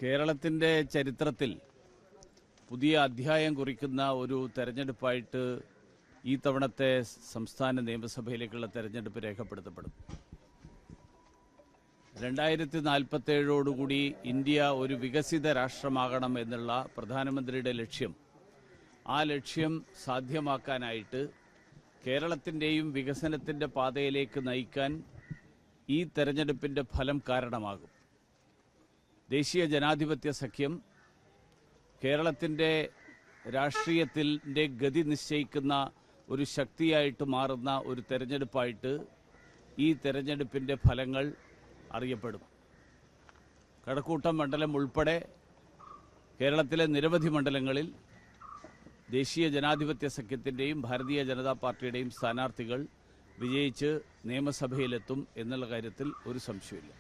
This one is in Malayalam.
കേരളത്തിൻ്റെ ചരിത്രത്തിൽ പുതിയ അധ്യായം കുറിക്കുന്ന ഒരു തെരഞ്ഞെടുപ്പായിട്ട് ഈ തവണത്തെ സംസ്ഥാന നിയമസഭയിലേക്കുള്ള തെരഞ്ഞെടുപ്പ് രേഖപ്പെടുത്തപ്പെടും. 2047 ഇന്ത്യ ഒരു വികസിത രാഷ്ട്രമാകണം എന്നുള്ള പ്രധാനമന്ത്രിയുടെ ലക്ഷ്യം, ആ ലക്ഷ്യം സാധ്യമാക്കാനായിട്ട് കേരളത്തിൻ്റെയും വികസനത്തിൻ്റെ പാതയിലേക്ക് നയിക്കാൻ ഈ തെരഞ്ഞെടുപ്പിൻ്റെ ഫലം കാരണമാകും. ദേശീയ ജനാധിപത്യ സഖ്യം കേരളത്തിൻ്റെ രാഷ്ട്രീയത്തിൻ്റെ ഗതി നിശ്ചയിക്കുന്ന ഒരു ശക്തിയായിട്ട് മാറുന്ന ഒരു തെരഞ്ഞെടുപ്പായിട്ട് ഈ തെരഞ്ഞെടുപ്പിൻ്റെ ഫലങ്ങൾ അറിയപ്പെടും. കഴക്കൂട്ടം മണ്ഡലം ഉൾപ്പെടെ കേരളത്തിലെ നിരവധി മണ്ഡലങ്ങളിൽ ദേശീയ ജനാധിപത്യ സഖ്യത്തിൻ്റെയും ഭാരതീയ ജനതാ പാർട്ടിയുടെയും സ്ഥാനാർത്ഥികൾ വിജയിച്ച് നിയമസഭയിലെത്തും എന്നുള്ള കാര്യത്തിൽ ഒരു സംശയമില്ല.